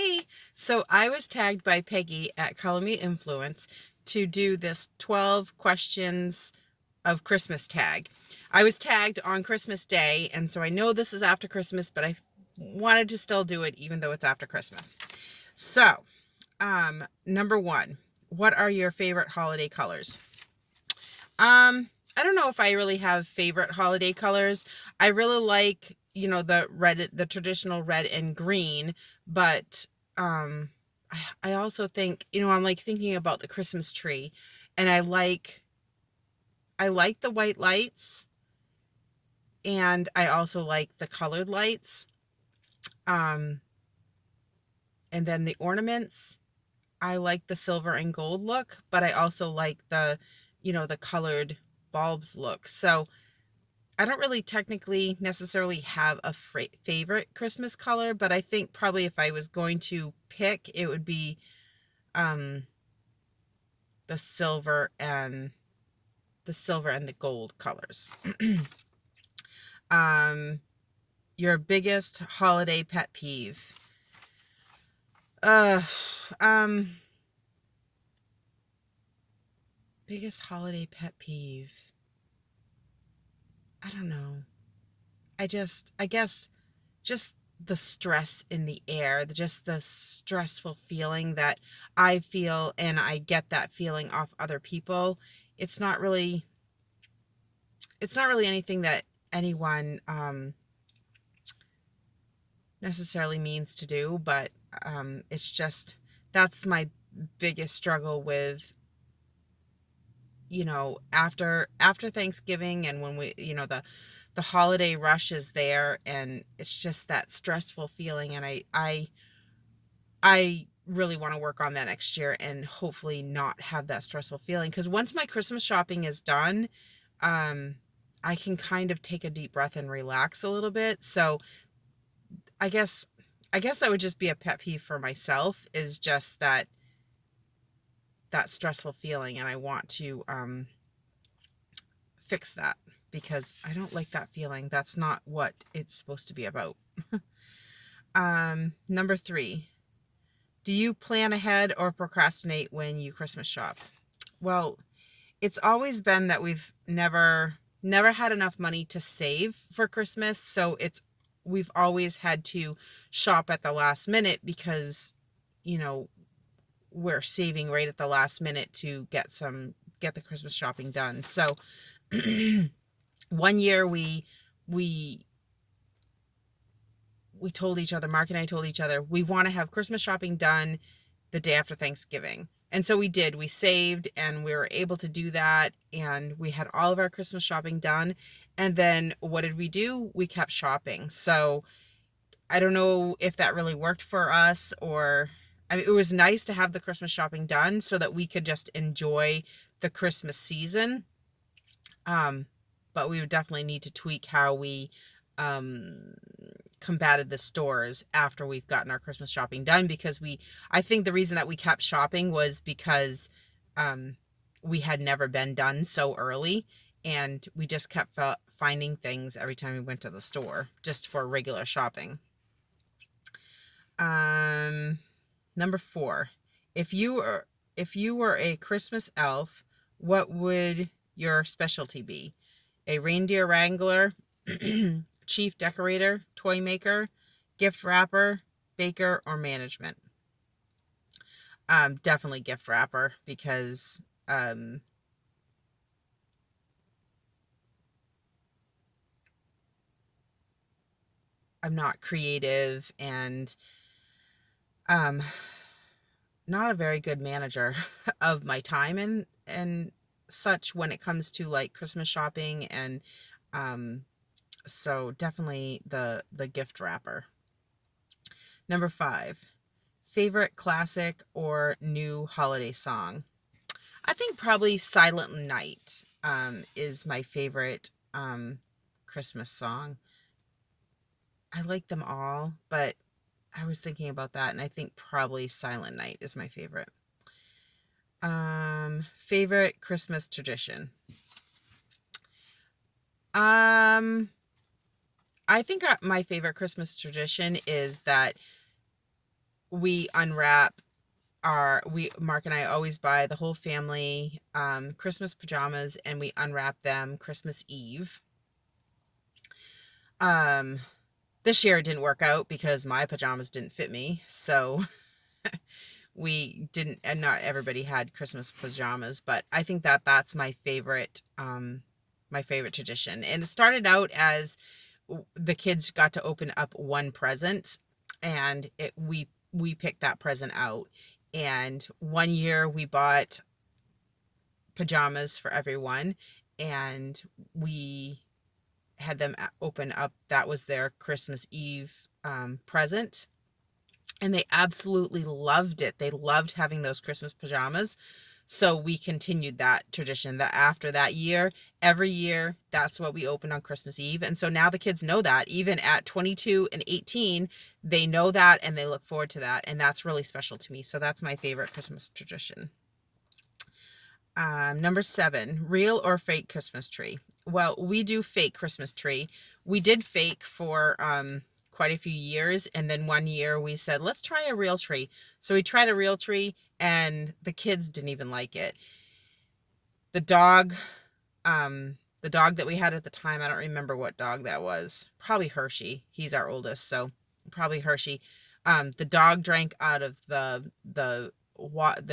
Hey, so I was tagged by Peggy at Color Me Influence to do this 12 questions of Christmas tag. I was tagged on Christmas Day, and so I know this is after Christmas, but I wanted to still do it even though it's after Christmas. So, number one, what are your favorite holiday colors? I don't know if I really have favorite holiday colors. I really like, the red, the traditional red and green, but um I also think, I'm like thinking about the Christmas tree, and I like the white lights, and I also like the colored lights. Um and then the ornaments, I like the silver and gold look, but I also like the colored bulbs look. So I don't really technically necessarily have a favorite Christmas color, but I think probably if I was going to pick, it would be um, the silver and the gold colors. um, your biggest holiday pet peeve? Uh, um, biggest holiday pet peeve. I don't know. I guess just the stress in the air, just the stressful feeling that I feel, and I get that feeling off other people. It's not really it's not really anything that anyone necessarily means to do, but it's just that's my biggest struggle with, after Thanksgiving, and when the holiday rush is there, and it's just that stressful feeling, and I really want to work on that next year and hopefully not have that stressful feeling, because once my Christmas shopping is done, um, I can kind of take a deep breath and relax a little bit. So I guess I guess that would just be a pet peeve for myself, is just that stressful feeling, and I want to fix that, because I don't like that feeling. That's not what it's supposed to be about. Number three, do you plan ahead or procrastinate when you Christmas shop? Well, it's always been that we've never had enough money to save for Christmas, so we've always had to shop at the last minute, because you know we're saving right at the last minute to get the Christmas shopping done. So one year we we told each other, Mark and I told each other, we want to have Christmas shopping done the day after Thanksgiving. And so we did. We saved, and we were able to do that, and we had all of our Christmas shopping done. And then what did we do? We kept shopping. So I don't know if that really worked for us, or I mean, it was nice to have the Christmas shopping done so that we could just enjoy the Christmas season. Um, but we would definitely need to tweak how we um, combated the stores after we've gotten our Christmas shopping done, because I think the reason that we kept shopping was because um, we had never been done so early, and we just kept finding things every time we went to the store just for regular shopping. Um, Number four, if you were if you were a Christmas elf, what would your specialty be? A reindeer wrangler, chief decorator, toy maker, gift wrapper, baker, or management? Definitely gift wrapper, because I'm not creative, and um, not a very good manager of my time and such when it comes to like Christmas shopping, and um, so definitely the gift wrapper. Number five, favorite classic or new holiday song? I think probably Silent Night is my favorite Christmas song. I like them all, but I was thinking about that, and I think probably Silent Night is my favorite. Favorite Christmas tradition? Um, I think my favorite Christmas tradition is that we unwrap Mark and I always buy the whole family Christmas pajamas, and we unwrap them Christmas Eve. Um, this year it didn't work out because my pajamas didn't fit me, so we didn't, and not everybody had Christmas pajamas, but I think that that's my favorite tradition. And it started out as the kids got to open up one present, and we picked that present out. And one year we bought pajamas for everyone, and we had them open up. That was their Christmas Eve present, and they absolutely loved it. They loved having those Christmas pajamas. So we continued that tradition, that after that year, every year, that's what we open on Christmas Eve. And so now the kids know that. Even at 22 and 18, they know that and they look forward to that. And that's really special to me. So that's my favorite Christmas tradition. Number 7, real or fake Christmas tree. Well, we do fake Christmas tree. We did fake for quite a few years, and then one year we said, let's try a real tree. So we tried a real tree, and the kids didn't even like it. The dog, the dog that we had at the time, I don't remember what dog that was. Probably Hershey. He's our oldest, so probably Hershey. The dog drank out of the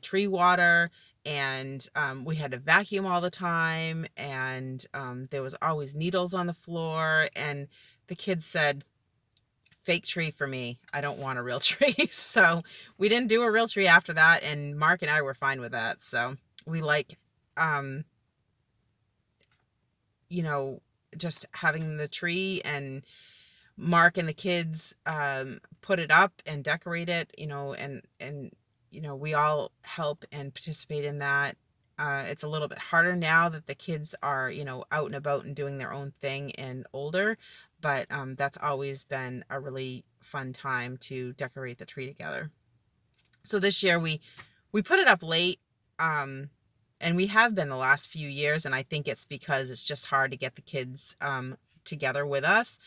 tree water, and we had to vacuum all the time, and there was always needles on the floor, and the kids said, fake tree for me, I don't want a real tree. So we didn't do a real tree after that, and Mark and I were fine with that. So we like um just having the tree, and Mark and the kids put it up and decorate it, and we all help and participate in that. It's a little bit harder now that the kids are, out and about and doing their own thing and older, but that's always been a really fun time to decorate the tree together. So this year we put it up late, and we have been the last few years, and I think it's because it's just hard to get the kids together with us.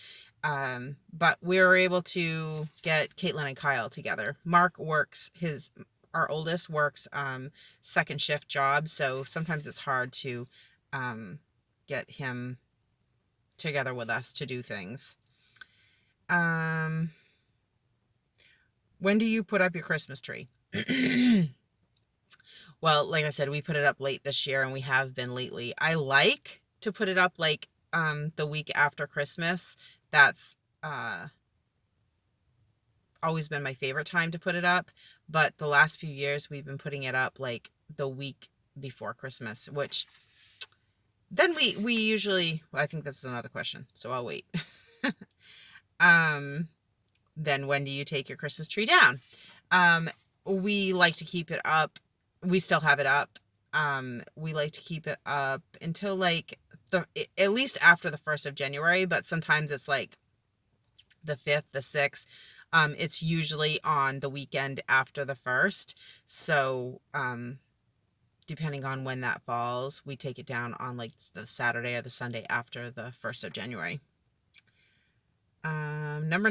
But we were able to get Caitlin and Kyle together. Mark works, our oldest works second shift job, so sometimes it's hard to get him together with us to do things. When do you put up your Christmas tree? Well, like I said, we put it up late this year, and we have been lately. I like to put it up like the week after Christmas. That's always been my favorite time to put it up, but the last few years we've been putting it up like the week before Christmas, which then we usually, well, I think this is another question, so I'll wait. Then when do you take your Christmas tree down? We like to keep it up. We still have it up. We like to keep it up until like at least after the 1st of January, but sometimes it's like the 5th, the 6th. It's usually on the weekend after the 1st. So, depending on when that falls, we take it down on like the Saturday or the Sunday after the 1st of January. Number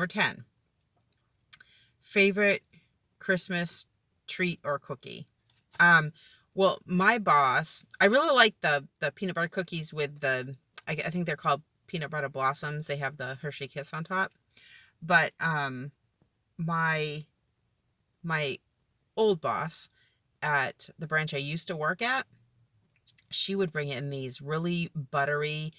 10. Favorite Christmas treat or cookie? Well, my boss, I really like the peanut butter cookies with I think they're called peanut butter blossoms. They have the Hershey Kiss on top. But my old boss at the branch I used to work at, she would bring in these really buttery,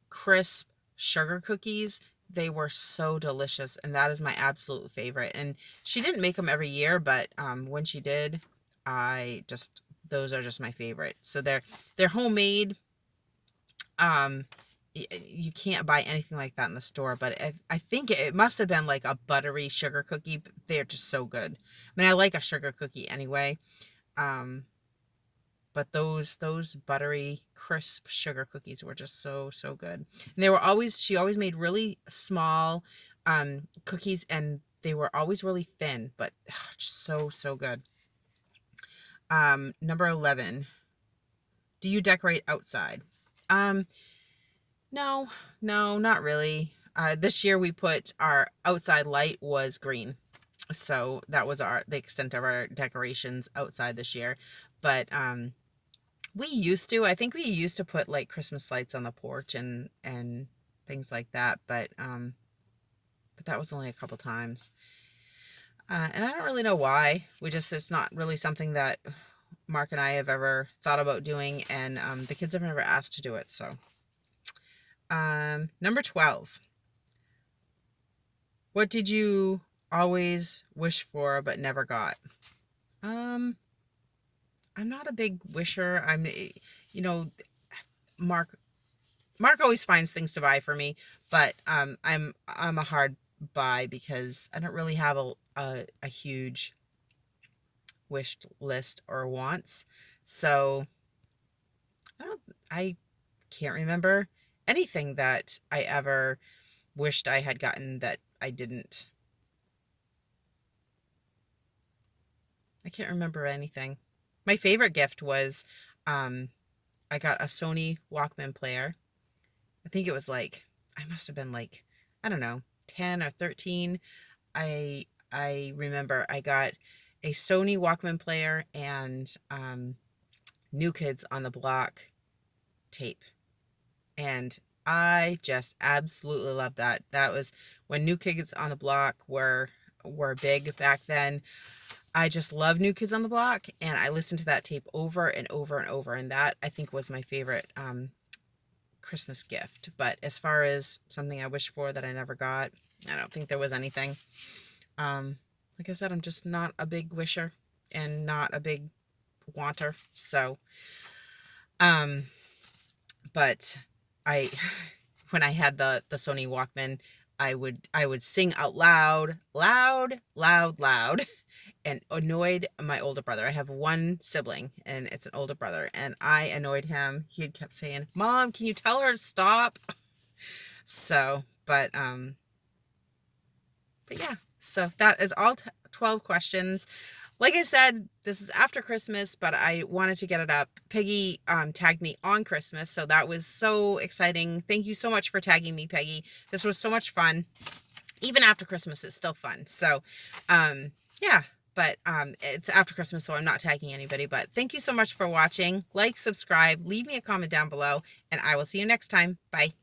crisp sugar cookies. They were so delicious, and that is my absolute favorite. And she didn't make them every year, but when she did, those are just my favorite. So they're homemade. You can't buy anything like that in the store, but I think it must have been like a buttery sugar cookie. But they're just so good. I mean, I like a sugar cookie anyway. But those buttery, crisp sugar cookies were just so good. And she always made really small cookies, and they were always really thin, but just so good. Number 11. Do you decorate outside? No, not really. This year we put our outside light was green. So that was the extent of our decorations outside this year. But I think we used to put like Christmas lights on the porch and things like that, but that was only a couple times. And I don't really know why. It's not really something that Mark and I have ever thought about doing, and the kids have never asked to do it. So, number 12. What did you always wish for but never got? I'm not a big wisher. You know, Mark Mark always finds things to buy for me, but I'm a hard buy because I don't really have a huge wished list or wants. So I can't remember anything that I ever wished I had gotten that I didn't. I can't remember anything. My favorite gift was I got a Sony Walkman player. I think it was like, I must have been like, I don't know, 10 or 13. I remember I got a Sony Walkman player and New Kids on the Block tape. And I just absolutely love that. That was when New Kids on the Block were big back then. I just love New Kids on the Block, and I listened to that tape over and over and over, and that I think was my favorite Christmas gift. But as far as something I wish for that I never got, I don't think there was anything. Like I said, I'm just not a big wisher and not a big wanter. So, but I, when I had the Sony Walkman, I would sing out loud, and annoyed my older brother. I have one sibling, and it's an older brother, and I annoyed him. He had kept saying, "Mom, can you tell her to stop?" So, but yeah. So that is all 12 questions. Like I said, this is after Christmas, but I wanted to get it up. Peggy tagged me on Christmas, so that was so exciting. Thank you so much for tagging me, Peggy. This was so much fun. Even after Christmas, it's still fun. So, yeah, but it's after Christmas, so I'm not tagging anybody. But thank you so much for watching. Like, subscribe, leave me a comment down below, and I will see you next time. Bye.